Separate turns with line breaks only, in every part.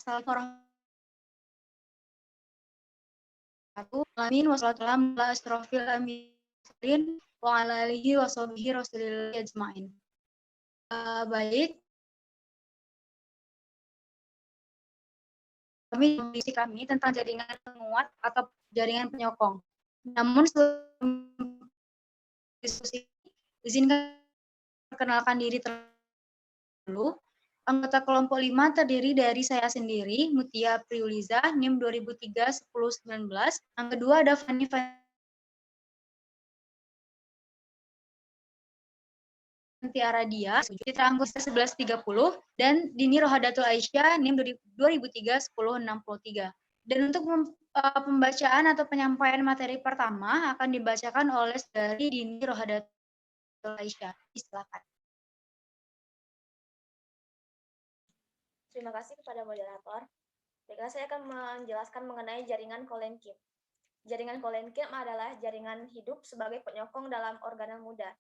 Amin wassalatu ala asrofil amin wa ala alihi wa sahbihi rasulillah ajmain. Baik, kami tentang jaringan penguat atau jaringan penyokong. Namun sebelum diskusi, izinkan perkenalkan diri terlebih dulu. Anggota kelompok 5 terdiri dari saya sendiri, Mutia Priuliza, NIM 2003-1019. Yang kedua ada Fani Aradia, Citra Anggusta 1130, dan Dini Rohadatul Aisyah, NIM 2003-1063. Dan untuk pembacaan atau penyampaian materi pertama akan dibacakan oleh dari Dini Rohadatul Aisyah. Silakan.
Terima kasih kepada moderator. Baiklah, saya akan menjelaskan mengenai jaringan kolenkim. Jaringan kolenkim adalah jaringan hidup sebagai penyokong dalam organel muda.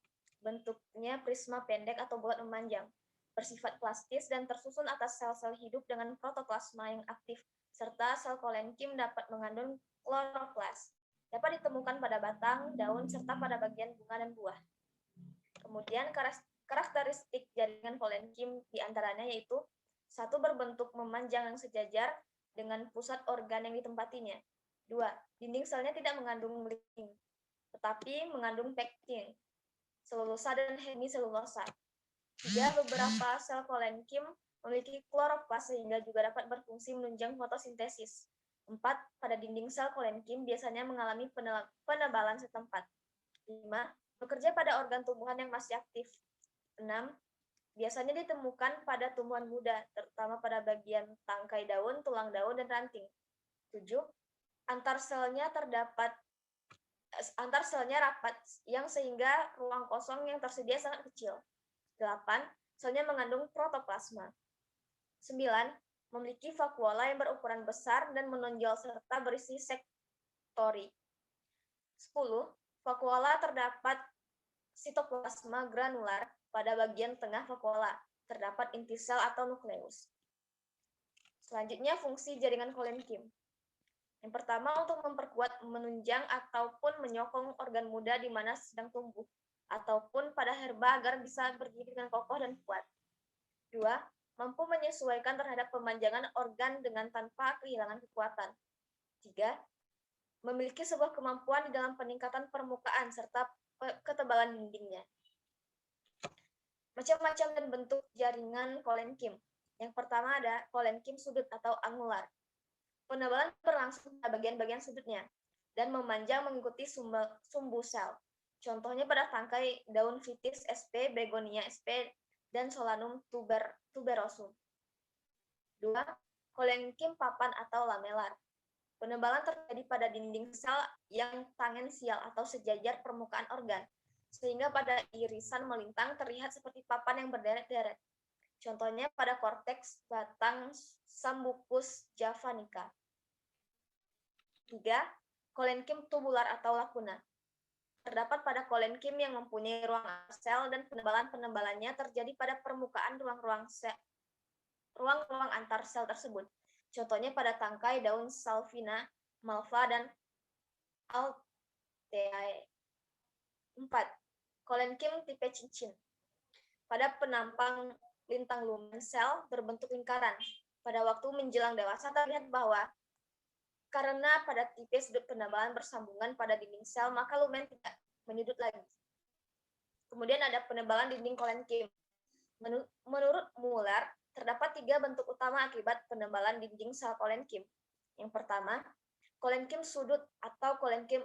Bentuknya prisma pendek atau bulat memanjang, bersifat plastis dan tersusun atas sel-sel hidup dengan protoplasma yang aktif, serta sel kolenkim dapat mengandung kloroplas. Dapat ditemukan pada batang, daun, serta pada bagian bunga dan buah. Kemudian karakteristik jaringan kolenkim diantaranya yaitu: 1. Berbentuk memanjang yang sejajar dengan pusat organ yang ditempatinya. 2. Dinding selnya tidak mengandung lignin, tetapi mengandung pektin, selulosa dan hemiselulosa. 3. Beberapa sel kolenkim memiliki kloroplas sehingga juga dapat berfungsi menunjang fotosintesis. 4. Pada dinding sel kolenkim biasanya mengalami penebalan setempat. 5. Bekerja pada organ tumbuhan yang masih aktif. 6. Biasanya ditemukan pada tumbuhan muda, terutama pada bagian tangkai daun, tulang daun, dan ranting. 7. Antar selnya rapat, yang sehingga ruang kosong yang tersedia sangat kecil. 8. Selnya mengandung protoplasma. 9. Memiliki vakuola yang berukuran besar dan menonjol serta berisi sektori. 10. Vakuola terdapat sitoplasma granular. Pada bagian tengah vakuola terdapat inti sel atau nukleus. Selanjutnya, fungsi jaringan kolenkim. Yang pertama, untuk memperkuat, menunjang, ataupun menyokong organ muda di mana sedang tumbuh, ataupun pada herba agar bisa berdiri dengan kokoh dan kuat. 2. Mampu menyesuaikan terhadap pemanjangan organ dengan tanpa kehilangan kekuatan. 3. Memiliki sebuah kemampuan di dalam peningkatan permukaan serta ketebalan dindingnya. Macam-macam dan bentuk jaringan kolenkim. Yang pertama ada kolenkim sudut atau angular. Penebalan berlangsung pada bagian-bagian sudutnya dan memanjang mengikuti sumbu sel. Contohnya pada tangkai daun Vitis sp, Begonia sp, dan Solanum tuberosum. 2. Kolenkim papan atau lamelar. Penebalan terjadi pada dinding sel yang tangensial atau sejajar permukaan organ, sehingga pada irisan melintang terlihat seperti papan yang berderet-deret. Contohnya pada korteks batang Sambucus javanica. 3. Kolenkim tubular atau lakuna. Terdapat pada kolenkim yang mempunyai ruang sel dan penebalan-penebalannya terjadi pada permukaan ruang-ruang antar sel tersebut. Contohnya pada tangkai daun Salvina, Malva, dan Alteae. 4. Kolenkim tipe cincin. Pada penampang lintang lumen sel berbentuk lingkaran. Pada waktu menjelang dewasa terlihat bahwa karena pada tipe sudut penebalan bersambungan pada dinding sel, maka lumen tidak menyudut lagi. Kemudian ada penebalan dinding kolenkim. Menurut Muller, terdapat 3 bentuk utama akibat penebalan dinding sel kolenkim. Yang pertama, kolenkim sudut atau kolenkim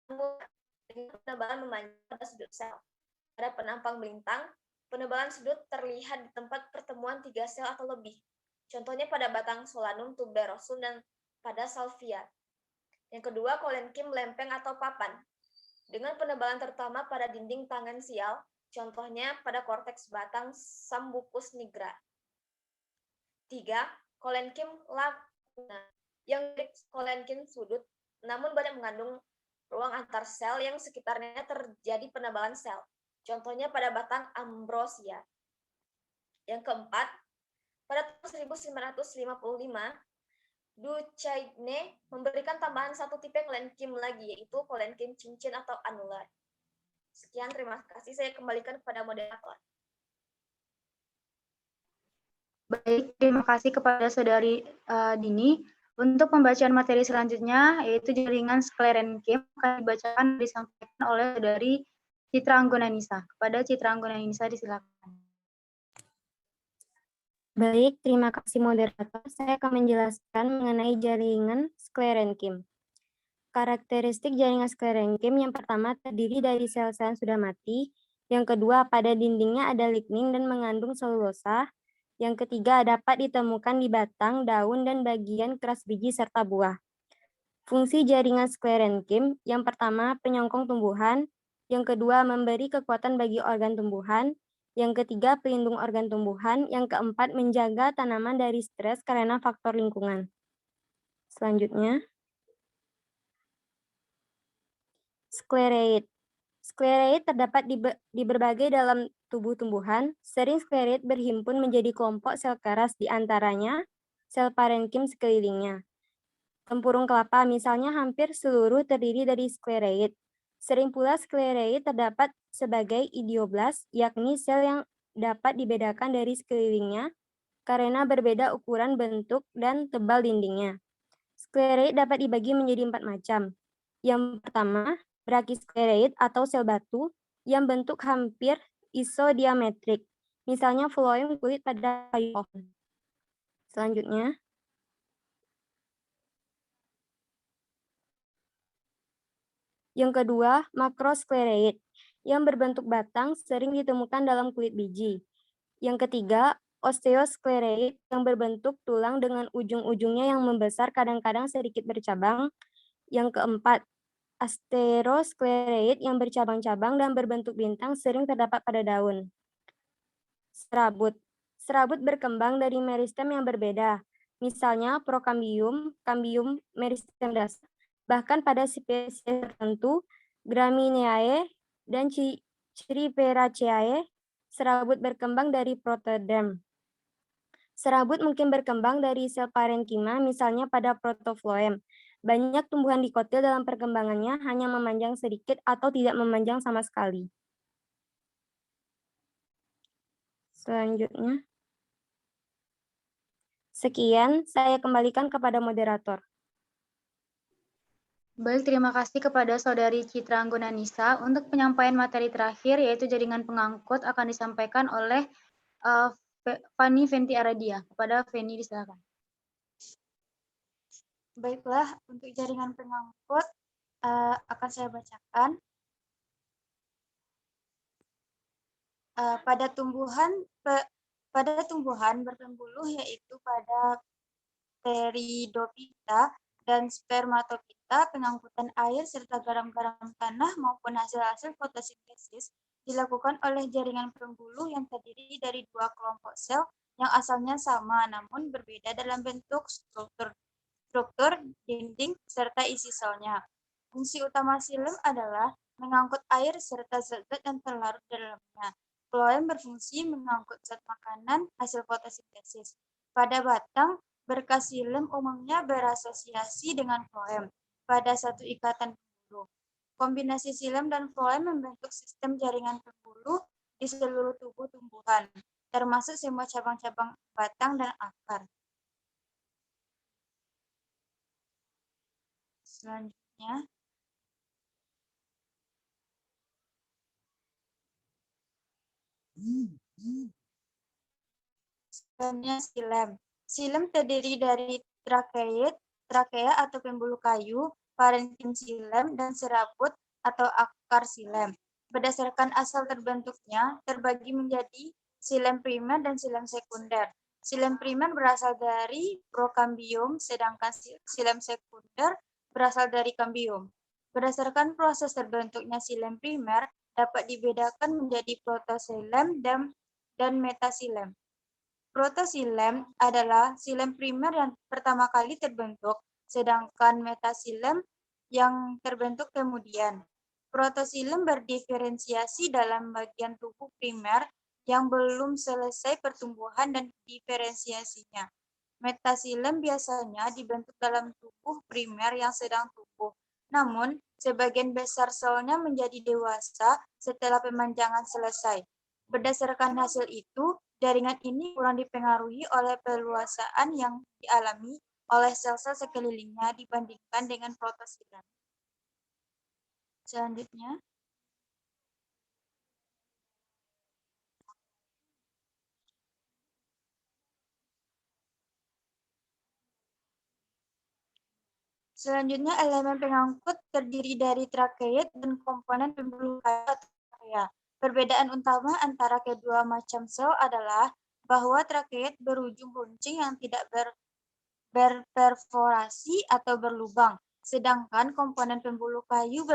angular dengan penebalan memanjang pada sudut sel. Pada penampang melintang, penebalan sudut terlihat di tempat pertemuan 3 sel atau lebih. Contohnya pada batang Solanum tuberosum dan pada Salvia. Yang kedua, kolenkim lempeng atau papan. Dengan penebalan terutama pada dinding tangensial, contohnya pada korteks batang Sambucus nigra. 3. Kolenkim lakuna. Yang kolenkim sudut, namun banyak mengandung ruang antar sel yang sekitarnya terjadi penebalan sel. Contohnya pada batang ambrosia. Yang keempat, Pada tahun 1955, Duchesne memberikan tambahan satu tipe kolenkim lagi, yaitu kolenkim cincin atau anular. Sekian, terima kasih. Saya kembalikan kepada moderator.
Baik, terima kasih kepada Saudari Dini. Untuk pembacaan materi selanjutnya, yaitu jaringan sklerenkim, akan dibacakan dan disampaikan oleh Saudari Citra Anggonanisa. Kepada Citra Anggonanisa, disilakan.
Baik, terima kasih moderator. Saya akan menjelaskan mengenai jaringan sklerenkim. Karakteristik jaringan sklerenkim yang pertama terdiri dari sel-sel yang sudah mati. Yang kedua, pada dindingnya ada lignin dan mengandung selulosa. Yang ketiga, dapat ditemukan di batang, daun, dan bagian keras biji serta buah. Fungsi jaringan sklerenkim, yang pertama penyongkong tumbuhan, yang kedua memberi kekuatan bagi organ tumbuhan, yang ketiga pelindung organ tumbuhan, yang keempat menjaga tanaman dari stres karena faktor lingkungan. Selanjutnya, sklereid. Sklereid terdapat di berbagai dalam tubuh tumbuhan. Sering sklereid berhimpun menjadi kelompok sel keras di antaranya sel parenkim sekelilingnya. Tempurung kelapa misalnya hampir seluruh terdiri dari sklereid. Sering pula sklereid terdapat sebagai idioblast, yakni sel yang dapat dibedakan dari sekelilingnya karena berbeda ukuran, bentuk, dan tebal dindingnya. Sklereid dapat dibagi menjadi 4 macam. Yang pertama, brachisklereid atau sel batu yang bentuk hampir isodiametrik, misalnya phloem kulit pada kayu pohon. Selanjutnya, yang kedua, makrosklereid yang berbentuk batang sering ditemukan dalam kulit biji. Yang ketiga, osteosklereid yang berbentuk tulang dengan ujung-ujungnya yang membesar kadang-kadang sedikit bercabang. Yang keempat, asterosklereid yang bercabang-cabang dan berbentuk bintang sering terdapat pada daun. Serabut. Serabut berkembang dari meristem yang berbeda. Misalnya Prokambium, Cambium meristem dasar. Bahkan pada spesies tertentu, Gramineae dan Ciriperaceae, serabut berkembang dari protoderm. Serabut mungkin berkembang dari sel parenkima, misalnya pada protofloem. Banyak tumbuhan dikotil dalam perkembangannya hanya memanjang sedikit atau tidak memanjang sama sekali. Selanjutnya. Sekian, saya kembalikan kepada moderator.
Baik, terima kasih kepada Saudari Citra Anggonanisa. Untuk penyampaian materi terakhir, yaitu jaringan pengangkut, akan disampaikan oleh Fani Fenti Aradia. Kepada Feni, disilakan.
Baiklah, untuk jaringan pengangkut akan saya bacakan. Pada tumbuhan berpembuluh, yaitu pada Pteridophyta dan Spermatophyta, pengangkutan air serta garam-garam tanah maupun hasil-hasil fotosintesis dilakukan oleh jaringan pembuluh yang terdiri dari dua kelompok sel yang asalnya sama namun berbeda dalam bentuk, struktur, dinding, serta isi selnya. Fungsi utama xilem adalah mengangkut air serta zat-zat yang terlarut di dalamnya. Phloem berfungsi mengangkut zat makanan hasil fotosintesis. Pada batang, berkas xilem umumnya berasosiasi dengan phloem pada satu ikatan pembuluh. Kombinasi xilem dan phloem membentuk sistem jaringan pembuluh di seluruh tubuh tumbuhan, termasuk semua cabang-cabang batang dan akar. Selanjutnya, xilem. Xilem terdiri dari trakea atau pembuluh kayu, parenkim xilem, dan serabut atau akar xilem. Berdasarkan asal terbentuknya, terbagi menjadi xilem primer dan xilem sekunder. Xilem primer berasal dari prokambium, sedangkan xilem sekunder berasal dari kambium. Berdasarkan proses terbentuknya xilem primer, dapat dibedakan menjadi protoxilem dan metaxilem. Protoxilem adalah xilem primer yang pertama kali terbentuk, sedangkan metaxilem yang terbentuk kemudian. Protoxilem berdiferensiasi dalam bagian tubuh primer yang belum selesai pertumbuhan dan diferensiasinya. Metasilem biasanya dibentuk dalam tubuh primer yang sedang tumbuh. Namun, sebagian besar selnya menjadi dewasa setelah pemanjangan selesai. Berdasarkan hasil itu, jaringan ini kurang dipengaruhi oleh peluasaan yang dialami oleh sel-sel sekelilingnya dibandingkan dengan protosilem. Selanjutnya, elemen pengangkut terdiri dari trakeid dan komponen pembuluh kayu atau trakea. Perbedaan utama antara kedua macam sel adalah bahwa trakeid berujung runcing yang tidak berperforasi atau berlubang, sedangkan komponen pembuluh kayu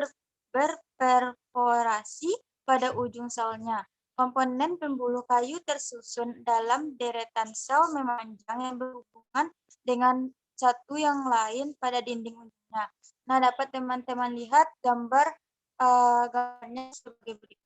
berperforasi pada ujung selnya. Komponen pembuluh kayu tersusun dalam deretan sel memanjang yang berhubungan dengan satu yang lain pada dinding ujungnya. Nah, dapat teman-teman lihat gambarnya sebagai berikut.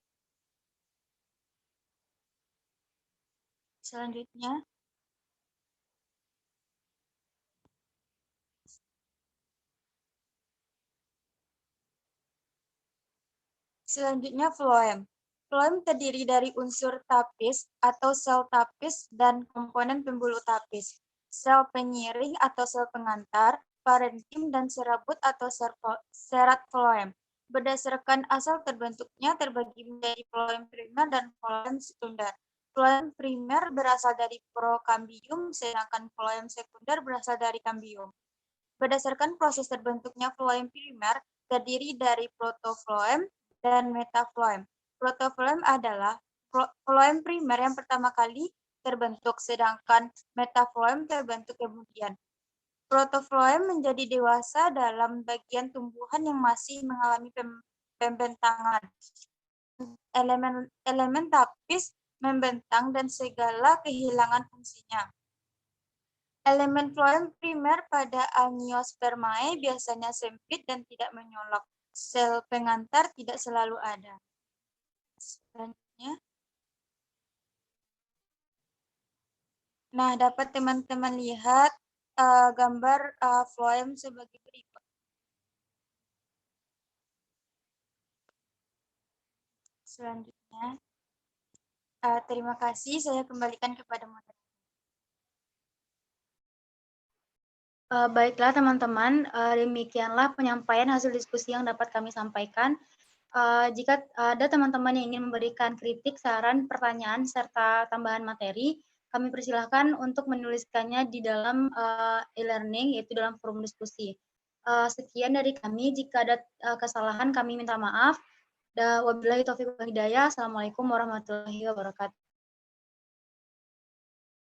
Selanjutnya, floem. Floem terdiri dari unsur tapis atau sel tapis dan komponen pembuluh tapis, sel penyiring atau sel pengantar, parenkim, dan serabut atau serat floem. Berdasarkan asal terbentuknya terbagi menjadi floem primer dan floem sekunder. Floem primer berasal dari prokambium, sedangkan floem sekunder berasal dari kambium. Berdasarkan proses terbentuknya floem primer, terdiri dari protofloem dan metafloem. Protofloem adalah floem primer yang pertama kali terbentuk, sedangkan metafloem terbentuk kemudian. Protofloem menjadi dewasa dalam bagian tumbuhan yang masih mengalami pembentangan. Elemen tapis membentang dan segala kehilangan fungsinya. Elemen floem primer pada Angiospermae biasanya sempit dan tidak menyolok. Sel pengantar tidak selalu ada. Selanjutnya. Nah, dapat teman-teman lihat gambar floem sebagai berikut. Selanjutnya, terima kasih. Saya kembalikan kepada moderator.
Baiklah teman-teman, demikianlah penyampaian hasil diskusi yang dapat kami sampaikan. Jika ada teman-teman yang ingin memberikan kritik, saran, pertanyaan, serta tambahan materi, kami persilahkan untuk menuliskannya di dalam e-learning, yaitu dalam forum diskusi. Sekian dari kami. Jika ada kesalahan, kami minta maaf. Wabillahi taufiq wal hidayah. Assalamualaikum warahmatullahi wabarakatuh.